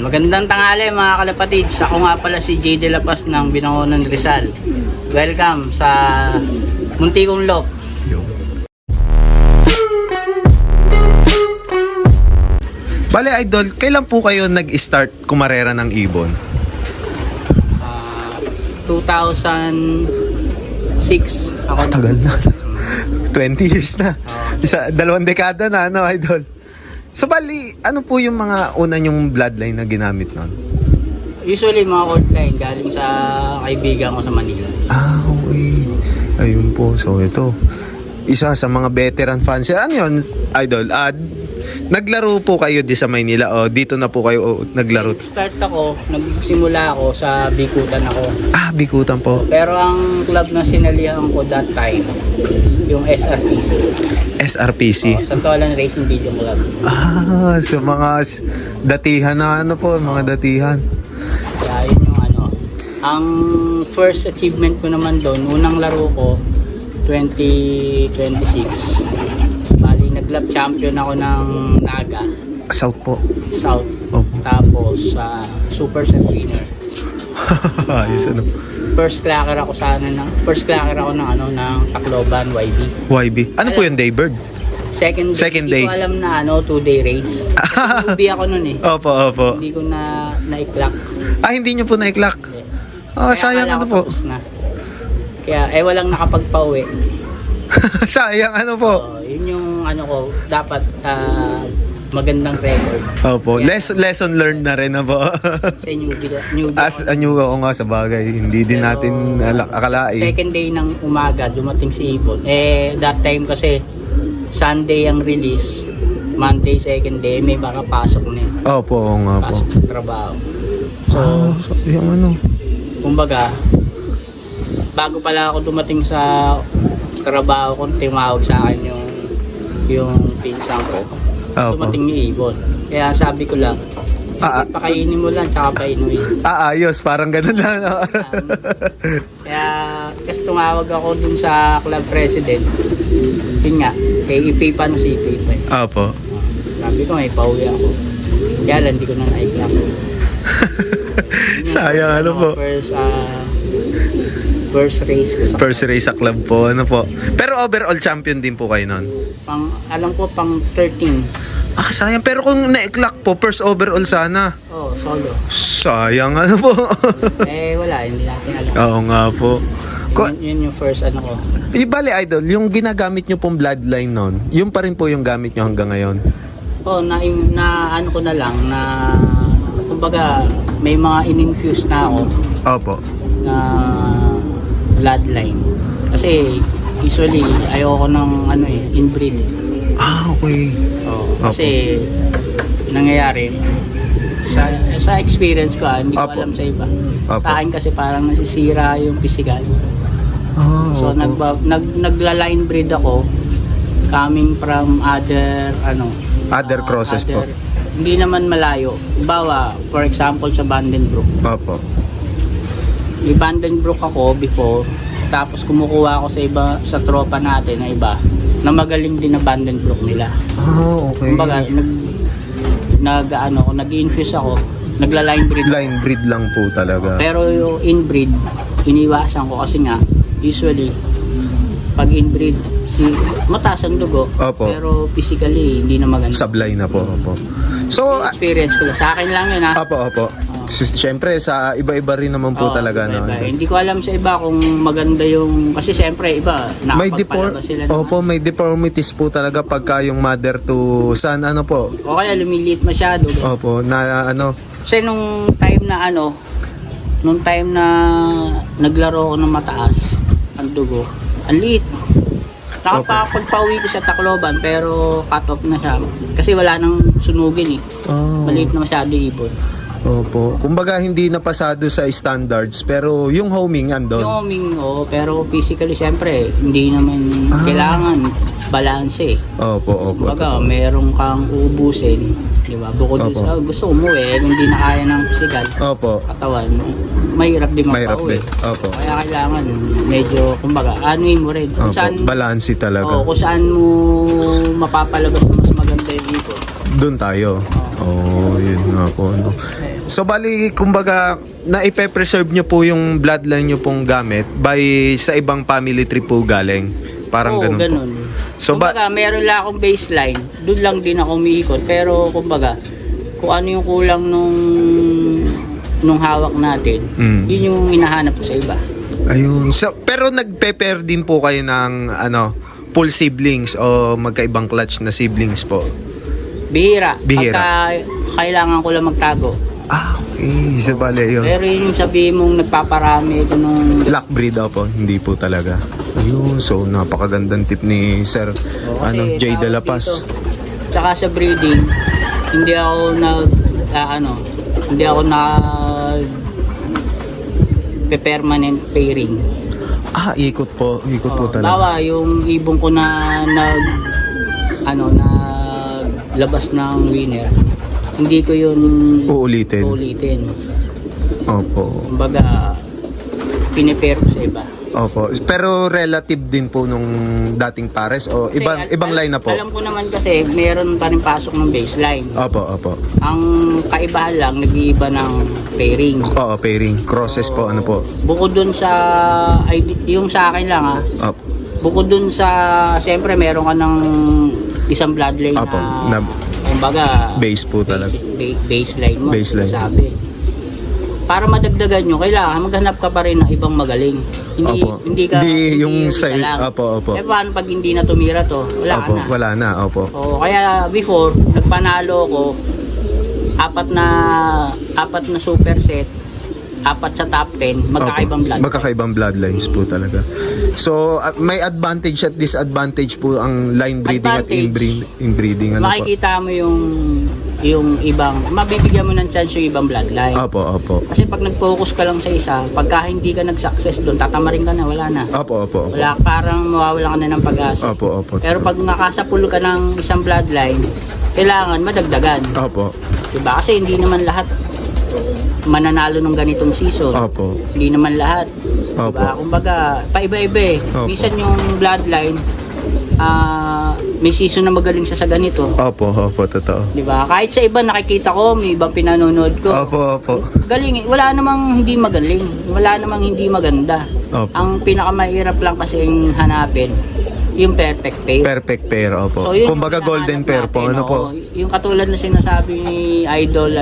Magandang tanghali mga kalapatids. Ako nga pala si J. De La Paz ng Binangonan, Rizal. Welcome sa Muntikong Lop. Bale Idol, kailan po kayo nag-start kumarera ng ibon? 2006 ako. Tagal na. 20 years na. Isa, 2 dekada na, ano, Idol? So bali, ano po yung mga una nyong bloodline na ginamit nun? Usually mga cold line galing sa kaibigan ko sa Manila. Ah, okay. Ayun po. So ito, isa sa mga veteran fans. Ano yun, Idol? Naglaro po kayo di sa Maynila o dito na po kayo naglaro? Start ako, nagsimula ako sa Bikutan ako. Ah, Bikutan po. Pero ang club na sinalihan ko that time, yung SRPC. SRPC? Santolan Racing Video Club. Ah, sa mga datihan na ano po, mga datihan. Kaya yun yung ano. Ang first achievement ko naman doon, unang laro ko, 2026. Bali, nag-club champion ako ng Naga, South po. South. Oh. Tapos, super set winner. Ayos ano. First clacker ako ng ano ng Tacloban YB. YB. Ano po yung Daybird? Second day. Hindi ko alam na 2-day race. Ubi ako nun eh. Opo. Hindi ko na-i-clock. Ah, hindi nyo po na-clock? Oh, Kaya sayang akala ano ko po. tapos na. Kaya walang nakapagpauwi. Sayang ano po. Yun yung ano ko, dapat magandang record. Opo, Kaya, lesson learned na rin na po. Sa newbie As a new ako nga sa bagay, hindi din Pero, natin akalain. Second day ng umaga, dumating si Ibon. That time kasi, Sunday ang release. Monday, second day, may baka pasok na yun. Opo, oo nga po. Pasok sa trabaho. So, So yung ano. kumbaga, bago pala ako dumating sa trabaho ko, tumawag sa akin yung pinsan ko. Opo. Dumating ni Ibon. Kaya sabi ko lang, pakainin mo lang, tsaka painuin. Ayos, parang ganun lang. No? Kaya, kasi tumawag ako dun sa club president. Yun nga, kay Ipipa na si Ipipa. Opo. Sabi ko, may pauwi ako. Kaya lang, hindi ko na na-i-clock. Sayang ano po. First race ko sa First race sa club po, ano po. Pero overall champion din po kayo nun. alam ko, pang 13. Ah, sayang. Pero kung na-clock po, first overall sana. Oh, solo. Sayang ano po. Wala, hindi natin alam. Oo nga po. Yun yung first ano ko. Bale Idol, yung ginagamit nyo pong bloodline nun, yun pa rin po yung gamit nyo hanggang ngayon? Oh, na ano ko na lang, na kumbaga, may mga in-infuse na ako Opo. na bloodline. Kasi usually ayoko ng ano inbreed. Ah, okay. Oh, kasi nangyayari sa experience ko, hindi ko Opo. alam sa iba. Opo. Sa akin kasi parang nasisira yung physical. Ah, So opo. nagla-line breed ako coming from Other crosses po. Hindi naman malayo. Bawa, for example sa Vandenbroek. Opo. May Vandenbroek ako before, tapos kumukuha ako sa iba, sa tropa natin na iba na magaling din na Vandenbroek nila. Ah, okay. Kumbaga, nag-infuse ako, nagla-line breed. Line breed lang po talaga. Pero yung inbreed, iniwasan ko kasi nga, usually, pag inbreed, mataas ang dugo, Opo. pero physically, hindi na maganda. Sablay na po. Opo. So, Experience ko lang. Sa akin lang yun, ha? opo. Siyempre, sa iba-iba rin naman po talaga. No? Iba. Hindi ko alam sa iba kung maganda yung... Kasi siyempre, iba, nakapagpalabas sila. Opo, may deformities po talaga pagka yung mother to son, ano po. O kaya lumiliit masyado. Opo, na ano. Kasi nung time na naglaro ko ng mataas, ang dugo, ang liit. Nakapagpauwi ko sa Tacloban pero cut off na siya. Kasi wala nang sunugin eh. Oh. Maliit na masyado yung ibon. Opo. Kumbaga hindi napasado sa standards pero yung homing andon. Yung homing, pero physically syempre, hindi naman kailangan balance eh. Opo. Kumbaga, merong kang uubusin, di ba? Bukod Opo. sa gusto umuwi, kung hindi na kaya ng physical Opo. katawan, mahirap din Mahirap magpauwi. din. Opo. Kaya kailangan medyo, kumbaga, anuin mo rin. Kung Opo. saan, Balansi talaga. kung saan mo mapapalabas na mas maganda yung ipon. Doon tayo. Oh, yun nga po. No? So, bali, kumbaga, na-ipe-preserve nyo po yung bloodline nyo pong gamit by sa ibang family tree po galing. Parang Oo, ganun po. ganun. So, kumbaga, meron lang akong baseline. Doon lang din ako umiikot. Pero, kumbaga, kung ano yung kulang nung hawak natin, yun yung hinahanap ko sa iba. Ayun. So, pero nagpe-pair din po kayo ng full siblings o magkaibang clutch na siblings po? Bihira. Bihira. Pagka kailangan ko lang magtago. Ah, okay. So, bale yun. Pero yun yung sabihin mong nagpaparami ito nung... Lock breed po, hindi po talaga. Ayun, so napakagandang tip ni Sir kasi Jay De La tawag Paz. dito, tsaka sa breeding, hindi ako hindi ako permanent pairing. Ah, ikot po talaga. Bawa yung ibon ko na labas ng winner. Hindi ko yun Uulitin. Opo. Kumbaga, pinipair ko sa iba. Opo. Pero relative din po nung dating pares o Kasi ibang line na po. Alam ko naman kasi meron pa rin pasok ng baseline. Opo. Ang kaibahan lang, nag-iiba ng pairing. Oo, pairing. Crosses po, ano po. Bukod dun sa, yung sa akin lang Opo. bukod dun sa, siyempre meron ka ng isang bloodline Opo, na kumbaga, base po talaga. Baseline mo, Baseline. sabi. Para madagdagan nyo, kailangan maghanap ka pa rin ng ibang magaling. Hindi, Opo. hindi yung isa side. lang. Opo. Eh paano pag hindi na tumira to? Wala Opo, ka na. wala na, opo. Kaya before, nagpanalo ko, apat na super set, apat sa top 10, magkakaibang bloodline. Magkakaibang bloodlines po talaga. So, may advantage at disadvantage po ang line breeding at inbreeding. Ano po? Makikita mo yung ibang, mabibigyan mo ng chance yung ibang bloodline. Opo. Kasi pag nag-focus ka lang sa isa, pagka hindi ka nag-success doon, tatamarin ka na, wala na. Opo. Wala, parang mawawala ka na ng pag-asa. Opo. Pero pag nakasapul ka ng isang bloodline, kailangan madagdagan. Opo. Diba? Kasi hindi naman lahat mananalo ng ganitong season. Opo. Hindi naman lahat. Opo. Diba? Kumbaga, paiba-iba eh. Opo. Minsan yung bloodline, may season na magaling siya sa ganito. Opo, totoo. Diba? Kahit sa iba nakikita ko, may ibang pinanonood ko. Opo. Galing, wala namang hindi magaling. Wala namang hindi maganda. Opo. Ang pinakamahirap lang kasi yung hanapin, yung perfect pair. Perfect pair, opo. yun Kumbaga yung golden hinahanap pair po, natin, ano po? Yung katulad na sinasabi ni Idol,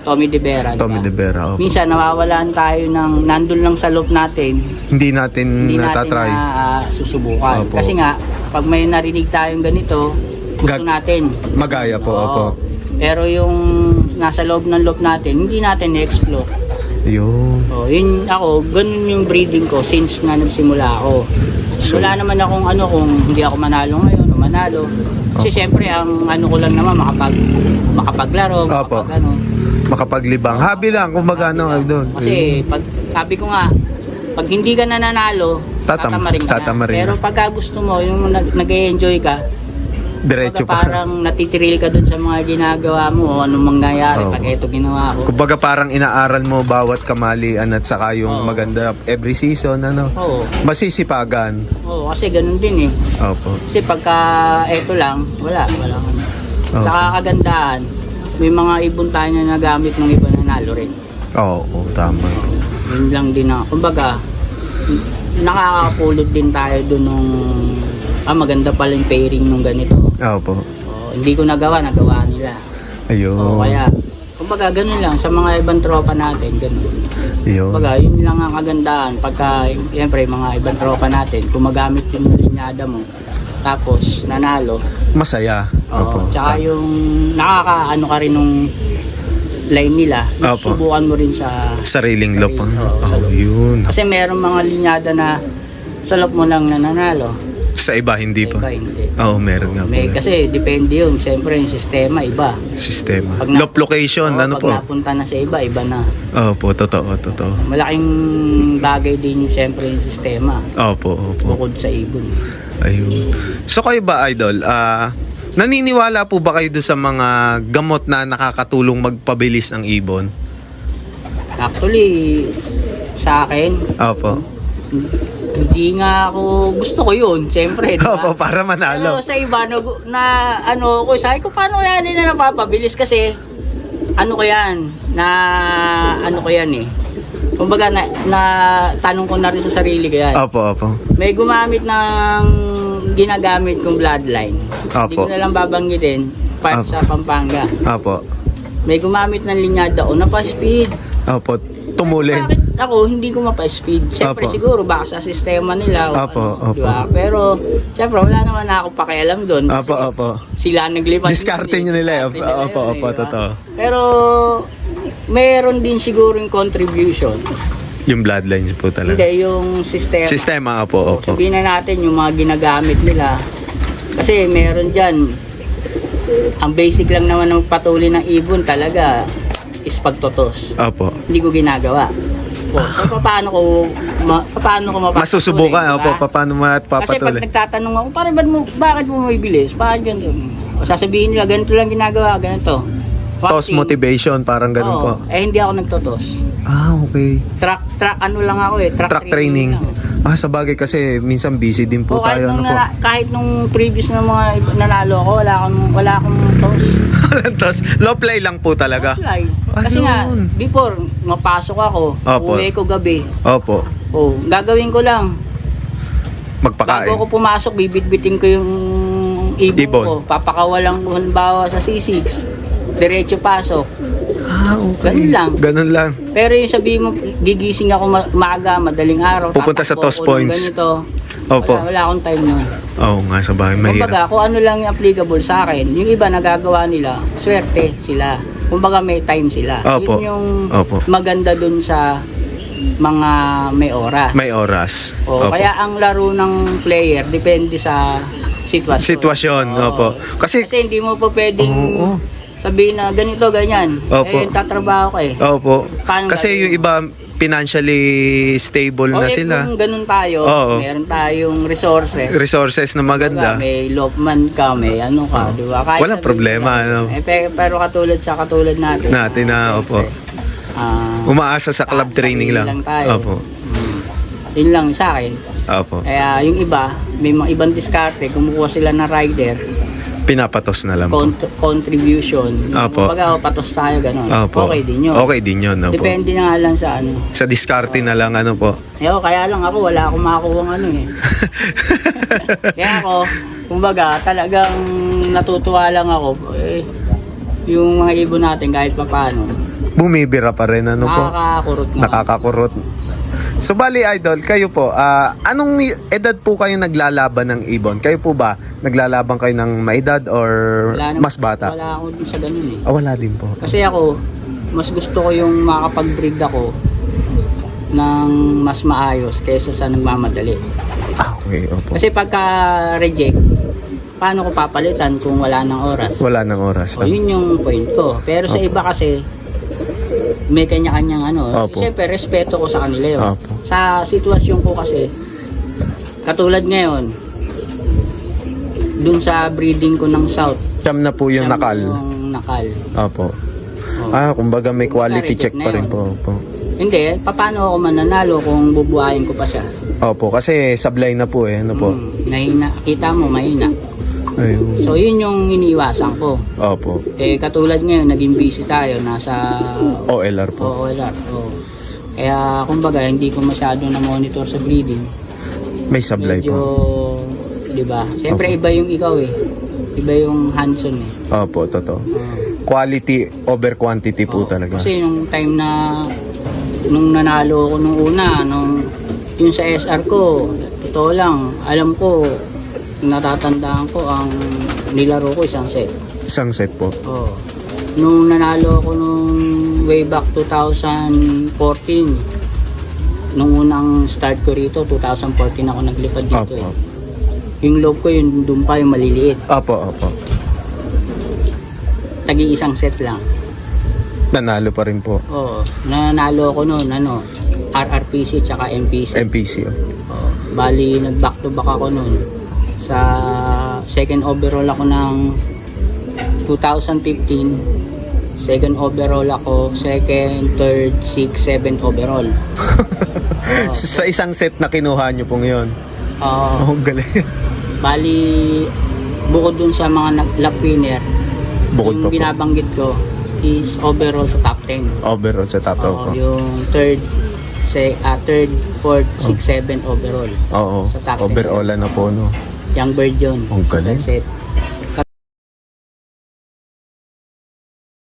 Tommy De Vera. Tommy De Vera, opo. Minsan nawawalan tayo ng nandun lang sa loob natin. Hindi natin Hindi natin natatry. na susubukan. Opo. Kasi nga, pag may narinig tayong ganito, gusto natin. Magaya po, Oo. opo. Pero yung nasa loob ng loob natin, hindi natin na-explore. Yun. Yun ako, ganun yung breeding ko since na nagsimula ako. So, Wala naman akong kung hindi ako manalo ngayon o manalo. Kasi syempre ang ko lang naman makapaglaro, Opo. Makapaglibang. Habi lang, kumbaga doon. Kasi pag sabi ko nga, pag hindi ka nananalo, tatamarin ka tatamarin na. Pero na. pagka gusto mo, yung nag-e-enjoy ka, Diretso pa. parang natitiril ka dun sa mga ginagawa mo o anong mangyayari Opo. pag ito ginawa ko. Kumbaga parang inaaral mo bawat kamalian at saka yung Oo. maganda every season, Oo. masisipagan. Oo, kasi ganun din eh. Opo. Kasi pagka eto lang, wala. Okay. Saka kagandahan, may mga ibon tayo na nagamit ng iba na nalo rin. Oo, tama. Yun lang din kumbaga, nakakapulot din tayo dun nung, maganda pala yung pairing nung ganito. Opo. Hindi ko nagawa nila. Ayun. Kaya, kumbaga ganun lang, sa mga ibang tropa natin, ganun. Ayun. Kumbaga, yun lang ang kagandahan. Pagka, siyempre, mga ibang tropa natin, gumagamit yung linyada mo, tapos nanalo. Masaya. Opo. Tsaka yung nakakaano ka rin nung line nila, Opo. subukan mo rin sa Sariling loob. Oo, sa loob. Yun. Kasi meron mga linyada na sa loob mo lang nananalo. Sa iba, hindi Sa pa. iba, hindi. Oo, meron nga po. Kasi depende yun. Siyempre yung sistema iba. Sistema. Pag Loop location, ano pag po? napunta na sa iba na. Opo, totoo. Malaking bagay din yung siyempre yung sistema. Opo. Bukod sa ibon. Ayun. So kayo ba, Idol, naniniwala po ba kayo doon sa mga gamot na nakakatulong magpabilis ng ibon? Actually, sa akin, Opo. Hindi nga ako, gusto ko yun, siyempre, di ba? Opo, para Pero manalo. sa iba, ano ko, sabi ko, paano kaya nila napapabilis? Kasi, ano ko yan, eh. Kumbaga, na tanong ko na rin sa sarili ko yan. Opo. May gumamit ng ginagamit kong bloodline. Hindi Opo. ko na lang babanggitin, part Opo. sa Pampanga. Opo. May gumamit ng linyada o napa-speed. Opo. Tumulin. Bakit ako hindi ko mapa-speed? Siyempre Opo. siguro baka sa sistema nila. Opo, Di ba? Pero siyempre wala naman ako pakialam doon. Opo. Sila naglipad. Diskarte nyo nila eh. Opo, di ba? totoo. Pero meron din siguro yung contribution. Yung bloodlines po talaga. Hindi, yung sistema. Sistema, opo. Sabihin na natin yung mga ginagamit nila. Kasi meron dyan, ang basic lang naman ng patuloy ng ibon talaga is pagtotos. Opo. Hindi ko ginagawa. So, paano ko mapapatuloy? Masusubukan, diba? opo, paano Kasi pag mapapatuloy? nagtatanong ako, bakit mo bibilis? Bakit ganito? O sasabihin nila, ganito lang ginagawa, ganito. Toss motivation, parang ganun po. Hindi ako nagtotos. Okay. Track ano lang ako eh. Track training. lang. Sa bagay kasi minsan busy din po kahit tayo. nung, Ano po? kahit nung previous na mga nanalo ako, wala akong toss. Tapos, low play lang po talaga. Fly. Kasi nga, Ayun. before, mapasok ako, Opo. uwi ko gabi. Opo. Gagawin ko lang. Magpakain. Bago ako pumasok, bibit-bitin ko yung ibon Ibon. ko. Papakawalan ko halimbawa sa C6. Diretso pasok. Okay. Ganun lang. Pero yung sabihin mo, gigising ako maaga, madaling araw. Pupunta sa tatakbo toss ako ng points. Ganito. Opo. Wala akong time nun. Oo nga, sa bagay. Mahirap. Kumbaga, kung ano lang yung applicable sa akin, yung iba nagagawa nila, swerte sila. Kumbaga may time sila. Opo. Yun yung Opo. maganda dun sa mga may oras. May oras. Opo. Kaya ang laro ng player depende sa sitwasyon. Sitwasyon, Oo. opo. Kasi hindi mo pa pwedeng Oo. sabihin na ganito, ganyan. Opo. Tatrabaho ka eh. Opo. Paano Kasi gagawin yung iba financially stable na sila. Kung ganun tayo, Oo. meron tayong resources. Resources na maganda. May lopman ka, may ano ka, di ba? Kahit Walang sabihin problema, nila, ano? pero katulad natin. Natin na, opo. ah, Umaasa sa club training lang. tayo. Opo. Yun lang sa akin. Opo. Kaya yung iba, may mga ibang diskarte, kumukuha sila ng rider, Pinapatos na lang po. contribution. Opo. Kumbaga, patos tayo, ganun. Opo. Okay din yun. Okay din yun, opo. Depende na nga lang sa ano. Sa diskarte na lang, ano po. Kaya lang ako, wala akong makakuha ano eh. Kaya ako, kumbaga, talagang natutuwa lang ako. Yung mga ibon natin kahit papaano, Bumibira pa rin, ano po. nakakakurot na. Nakakakurot. So bali idol, kayo po, anong edad po kayo naglalaban ng ibon? Kayo po ba naglalaban kayo ng maedad or Wala naman- mas bata? Wala ako dun sa ganun eh. Wala din po. Kasi ako, mas gusto ko yung makakapag-breed ako ng mas maayos kaysa sa nagmamadali. Okay, opo. Kasi pagka-reject, paano ko papalitan kung wala ng oras? Wala ng oras. Yun yung point ko. Pero sa Opo. iba kasi, may kanya-kanyang ano. Opo. Siyempre, respeto ko sa kanila yun. Opo. Sa sitwasyon ko kasi, katulad ngayon, dun sa breeding ko ng South, Siyam na po yung siyam nakal. yung nakal. Opo. Oh. Kumbaga may quality check Na-reject pa rin na yun. po. Opo. Hindi, paano ako mananalo kung bubuhayin ko pa siya? Opo, kasi sablay na po eh. Ano po? Nahina. Kita mo, mahina. Ayun. So, yun yung iniiwasan ko. Opo. Katulad ngayon, naging busy tayo. Nasa OLR po. OLR. Kaya, kumbaga, hindi ko masyado na-monitor sa breeding. May sablay Medyo, po. di ba? Siyempre, Opo. iba yung ikaw eh. Iba yung Hanson eh. Opo, totoo. Quality over quantity po talaga. Kasi yung time na nung nanalo ako nung una, yung sa SR ko, totoo lang, alam ko, natatandaan ko ang nilaro ko isang set. Isang set po. Nung nanalo ako nung way back 2014, nung unang start ko rito, 2014 ako naglipad dito Opo. eh. Yung loob ko, yung doon pa yung maliliit. Opo. Tagi isang set lang. Nanalo pa rin po. Nanalo ako noon, RRPC tsaka MPC. MPC. Bali, nag-back to back ako noon. Sa second overall ako ng 2015. Second overall ako, second, third, sixth, seventh overall. Sa isang set na kinuha nyo pong yun. Oo. Oh, galing. Bali, bukod dun sa mga lap winner, Bukod yung pa po. binabanggit ko is overall sa top 10. Overall sa top Oo, po. yung third, 4th, 6th, 7th overall. Oo. sa top 10. Overall na po, no? Young bird yun. Ang galing. That's it.